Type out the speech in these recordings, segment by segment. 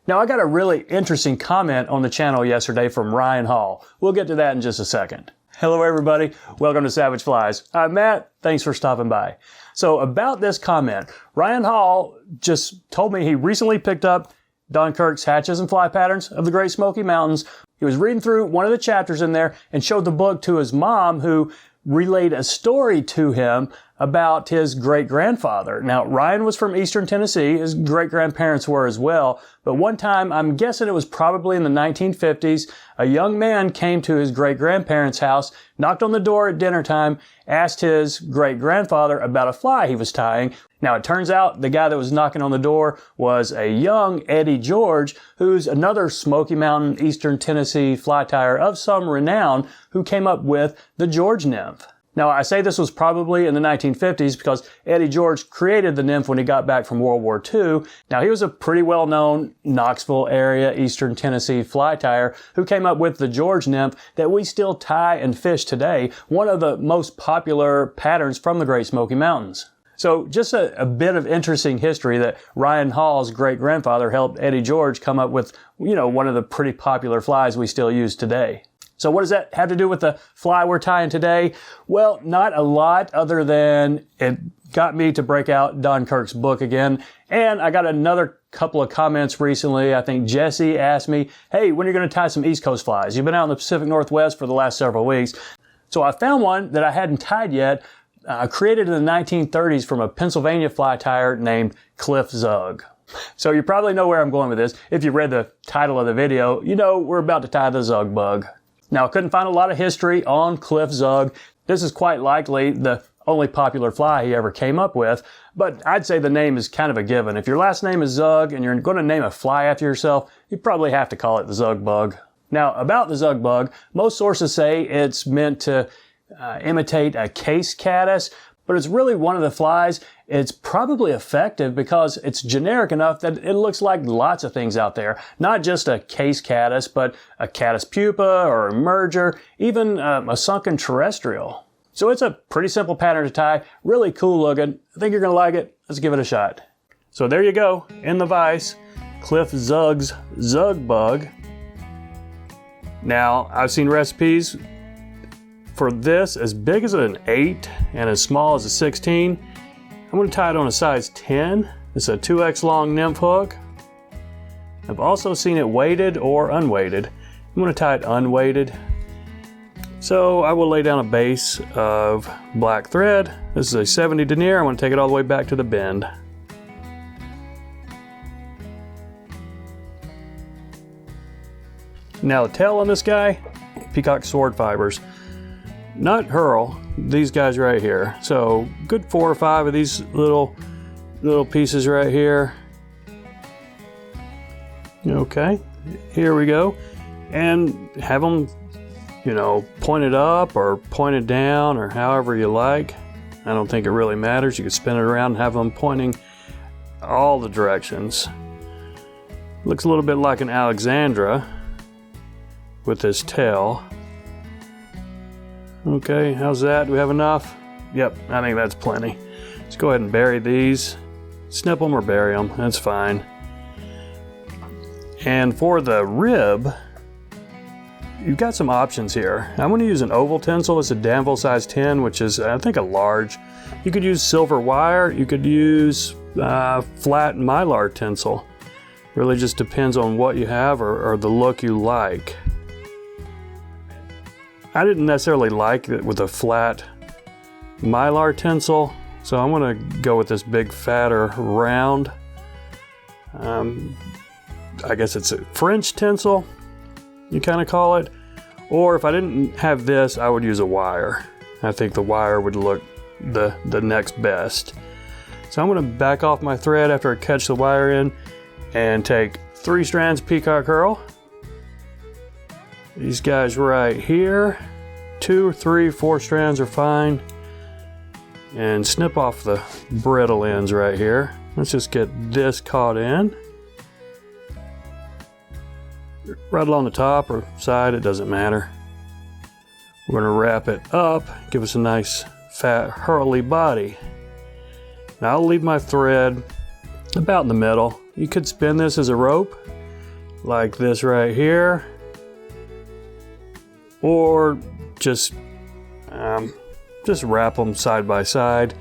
Now, I got a really interesting comment on the channel yesterday from Ryan Hall. We'll get to that in just a second. Hello, everybody. Welcome to Savage Flies. I'm Matt. Thanks for stopping by. So about this comment, Ryan Hall just told me he recently picked up Don Kirk's Hatches and Fly Patterns of the Great Smoky Mountains. He was reading through one of the chapters in there and showed the book to his mom, who relayed a story to him about his great-grandfather. Now, Ryan was from Eastern Tennessee. His great-grandparents were as well. But one time, I'm guessing it was probably in the 1950s, a young man came to his great-grandparents' house, knocked on the door at dinner time, asked his great-grandfather about a fly he was tying. Now, it turns out the guy that was knocking on the door was a young Eddie George, who's another Smoky Mountain, Eastern Tennessee fly tyer of some renown, who came up with the George Nymph. Now, I say this was probably in the 1950s because Eddie George created the Nymph when he got back from World War II. Now, he was a pretty well-known Knoxville area, Eastern Tennessee fly tyer who came up with the George Nymph that we still tie and fish today, one of the most popular patterns from the Great Smoky Mountains. So just a bit of interesting history that Ryan Hall's great-grandfather helped Eddie George come up with, one of the pretty popular flies we still use today. So what does that have to do with the fly we're tying today? Well, not a lot, other than it got me to break out Don Kirk's book again. And I got another couple of comments recently. I think Jesse asked me, hey, when are you going to tie some East Coast flies? You've been out in the Pacific Northwest for the last several weeks. So I found one that I hadn't tied yet, created in the 1930s from a Pennsylvania fly tyer named Cliff Zug. So you probably know where I'm going with this. If you read the title of the video, you know we're about to tie the Zug Bug. Now, I couldn't find a lot of history on Cliff Zug. This is quite likely the only popular fly he ever came up with, but I'd say the name is kind of a given. If your last name is Zug and you're going to name a fly after yourself, you probably have to call it the Zug Bug. Now, about the Zug Bug, most sources say it's meant to imitate a case caddis, but it's really one of the flies. It's probably effective because it's generic enough that it looks like lots of things out there. Not just a case caddis, but a caddis pupa or a merger, even a sunken terrestrial. So it's a pretty simple pattern to tie, really cool looking. I think you're going to like it. Let's give it a shot. So there you go, in the vise, Cliff Zug's Zug Bug. Now, I've seen recipes for this as big as an 8 and as small as a 16. I'm going to tie it on a size 10. It's a 2x long nymph hook. I've also seen it weighted or unweighted. I'm going to tie it unweighted. So I will lay down a base of black thread. This is a 70 denier. I want to take it all the way back to the bend. Now the tail on this guy, Peacock sword fibers. Not herl, these guys right here. So good 4 or 5 of these little pieces right here. Okay, here we go. And have them, pointed up or pointed down or however you like. I don't think it really matters. You can spin it around and have them pointing all the directions. Looks a little bit like an Alexandra with this tail. Okay, how's that? Do we have enough? Yep, I think that's plenty. Let's go ahead and bury these. Snip them or bury them, that's fine. And for the rib, you've got some options here. I'm going to use an oval tinsel. It's a Danville size 10, which is, I think, a large. You could use silver wire. You could use flat Mallard tinsel. Really just depends on what you have or the look you like. I didn't necessarily like it with a flat Mallard tinsel, so I'm going to go with this big, fatter, round. I guess it's a French tinsel, you kind of call it. Or if I didn't have this, I would use a wire. I think the wire would look the next best. So I'm going to back off my thread after I catch the wire in and take 3 strands Peacock herl. These guys right here, 2, 3, 4 strands are fine. And snip off the brittle ends right here. Let's just get this caught in. Right along the top or side, it doesn't matter. We're going to wrap it up, give us a nice fat herly body. Now I'll leave my thread about in the middle. You could spin this as a rope like this right here, or just wrap them side by side.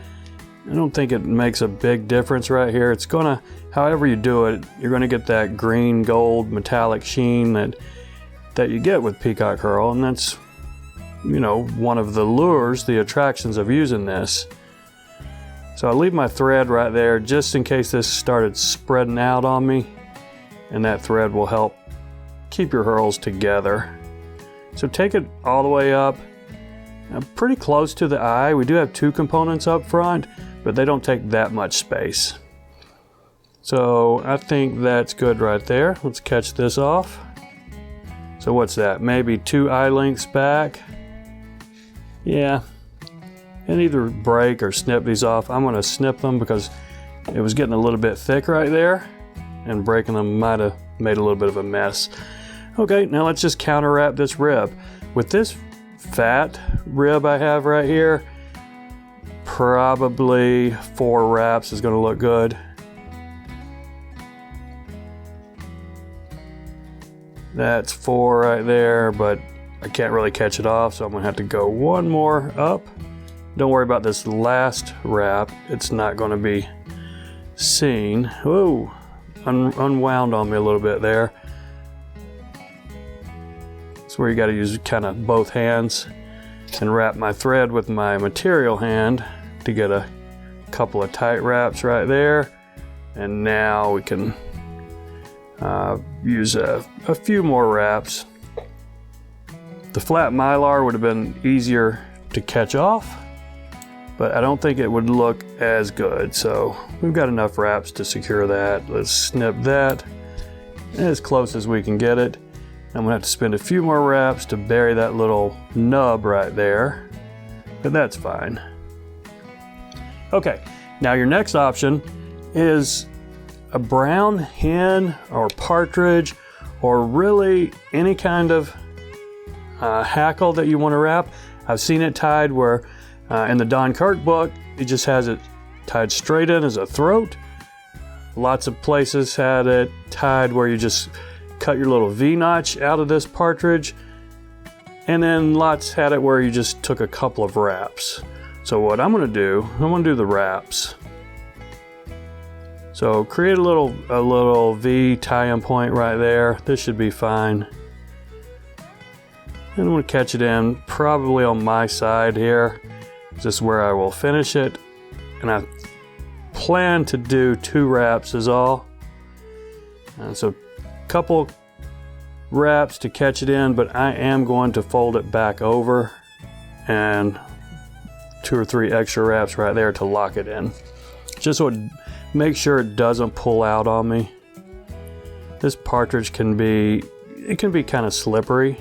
I don't think it makes a big difference right here. It's gonna, however you do it, you're gonna get that green gold metallic sheen that you get with Peacock herl, and that's, you know, one of the lures, the attractions of using this. So I leave my thread right there just in case this started spreading out on me, and that thread will help keep your herls together. So take it all the way up, pretty close to the eye. We do have two components up front, but they don't take that much space. So I think that's good right there. Let's catch this off. So what's that? Maybe 2 eye lengths back. Yeah. And either break or snip these off. I'm gonna snip them because it was getting a little bit thick right there, and breaking them might have made a little bit of a mess. Okay, now let's just counter wrap this rib. With this fat rib I have right here, probably 4 wraps is gonna look good. That's 4 right there, but I can't really catch it off, so I'm gonna have to go 1 more up. Don't worry about this last wrap. It's not gonna be seen. Whoa, unwound on me a little bit there. That's where you gotta use kind of both hands and wrap my thread with my material hand to get a couple of tight wraps right there. And now we can use a few more wraps. The flat mylar would have been easier to catch off, but I don't think it would look as good. So we've got enough wraps to secure that. Let's snip that as close as we can get it. I'm gonna have to spend a few more wraps to bury that little nub right there, but that's fine. Okay, now your next option is a brown hen or partridge, or really any kind of hackle that you want to wrap. I've seen it tied where in the Don Kirk book, it just has it tied straight in as a throat. Lots of places had it tied where you just cut your little V-notch out of this partridge, and then lots had it where you just took a couple of wraps. So what I'm gonna do the wraps. So create a little V tie-in point right there. This should be fine. And I'm gonna catch it in probably on my side here. This is where I will finish it. And I plan to do 2 wraps is all. And so a couple wraps to catch it in, but I am going to fold it back over, and 2 or 3 extra wraps right there to lock it in. Just so it make sure it doesn't pull out on me. This partridge can be kind of slippery.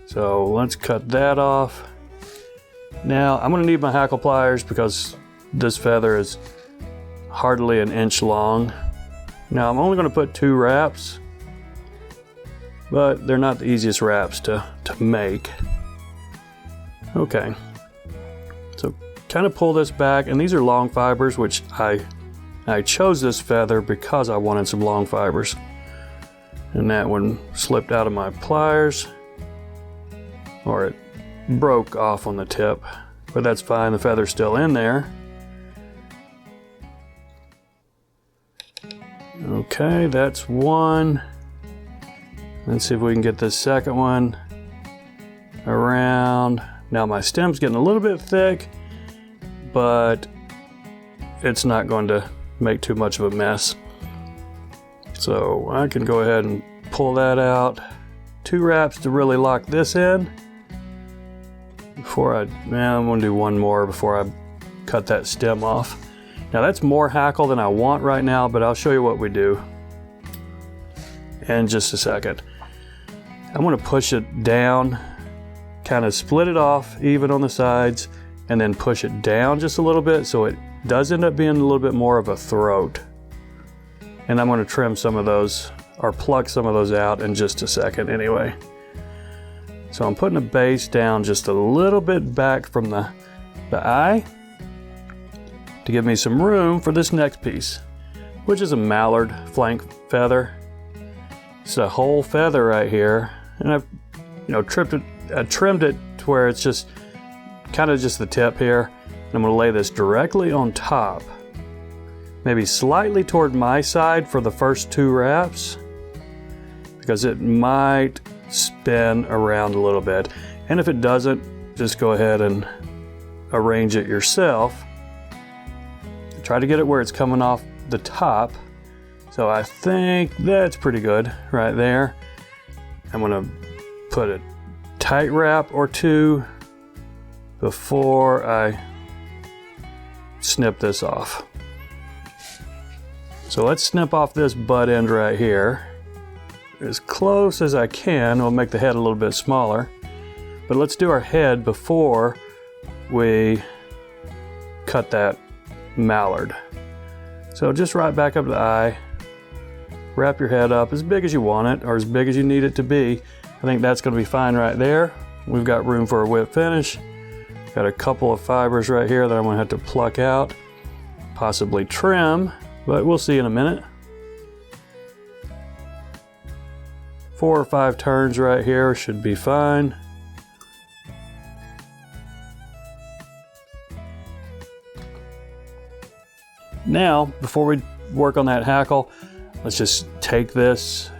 So let's cut that off. Now I'm gonna need my hackle pliers because this feather is hardly an inch long. Now I'm only gonna put 2 wraps, but they're not the easiest wraps to make. Okay. So kind of pull this back, and these are long fibers, which I chose this feather because I wanted some long fibers. And that one slipped out of my pliers, or it broke off on the tip, but that's fine, the feather's still in there. Okay, that's one. Let's see if we can get this second one around. Now my stem's getting a little bit thick, but it's not going to make too much of a mess. So I can go ahead and pull that out. 2 wraps to really lock this in. I'm gonna do 1 more before I cut that stem off. Now that's more hackle than I want right now, but I'll show you what we do in just a second. I'm gonna push it down, kind of split it off even on the sides, and then push it down just a little bit so it does end up being a little bit more of a throat. And I'm gonna trim some of those, or pluck some of those out in just a second anyway. So I'm putting a base down just a little bit back from the eye to give me some room for this next piece, which is a mallard flank feather. It's a whole feather right here, and I've, trimmed it to where it's just kind of just the tip here. And I'm going to lay this directly on top, maybe slightly toward my side for the first 2 wraps, because it might spin around a little bit. And if it doesn't, just go ahead and arrange it yourself. Try to get it where it's coming off the top. So I think that's pretty good right there. I'm gonna put a tight wrap or 2 before I snip this off. So let's snip off this butt end right here as close as I can. We'll make the head a little bit smaller, but let's do our head before we cut that mallard. So just right back up to the eye. Wrap your head up as big as you want it, or as big as you need it to be. I think that's going to be fine right there. We've got room for a whip finish. Got a couple of fibers right here that I'm going to have to pluck out, possibly trim, but we'll see in a minute. 4 or 5 turns right here should be fine. Now, before we work on that hackle, let's just take this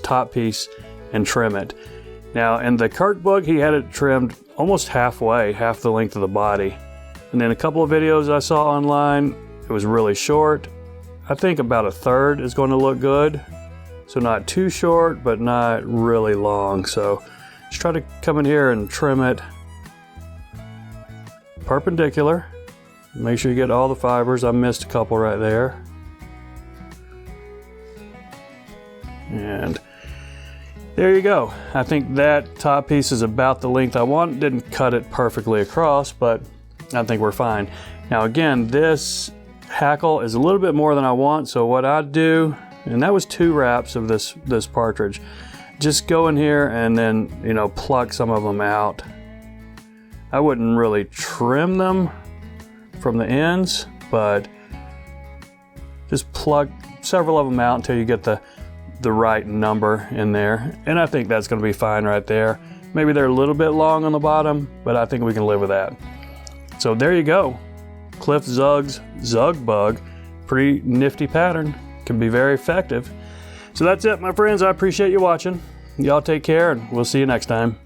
top piece and trim it. Now, in the Zug Bug, he had it trimmed almost halfway, half the length of the body. And then a couple of videos I saw online, it was really short. I think about 1/3 is going to look good. So not too short, but not really long. So just try to come in here and trim it perpendicular. Make sure you get all the fibers. I missed a couple right there. And there you go. I think that top piece is about the length I want. Didn't cut it perfectly across, but I think we're fine. Now again, this hackle is a little bit more than I want, so what I do, and that was 2 wraps of this partridge, just go in here and then, pluck some of them out. I wouldn't really trim them from the ends, but just pluck several of them out until you get the right number in there. And I think that's going to be fine right there. Maybe they're a little bit long on the bottom, but I think we can live with that. So there you go. Cliff Zug's Zug Bug. Pretty nifty pattern. Can be very effective. So that's it, my friends. I appreciate you watching. Y'all take care, and we'll see you next time.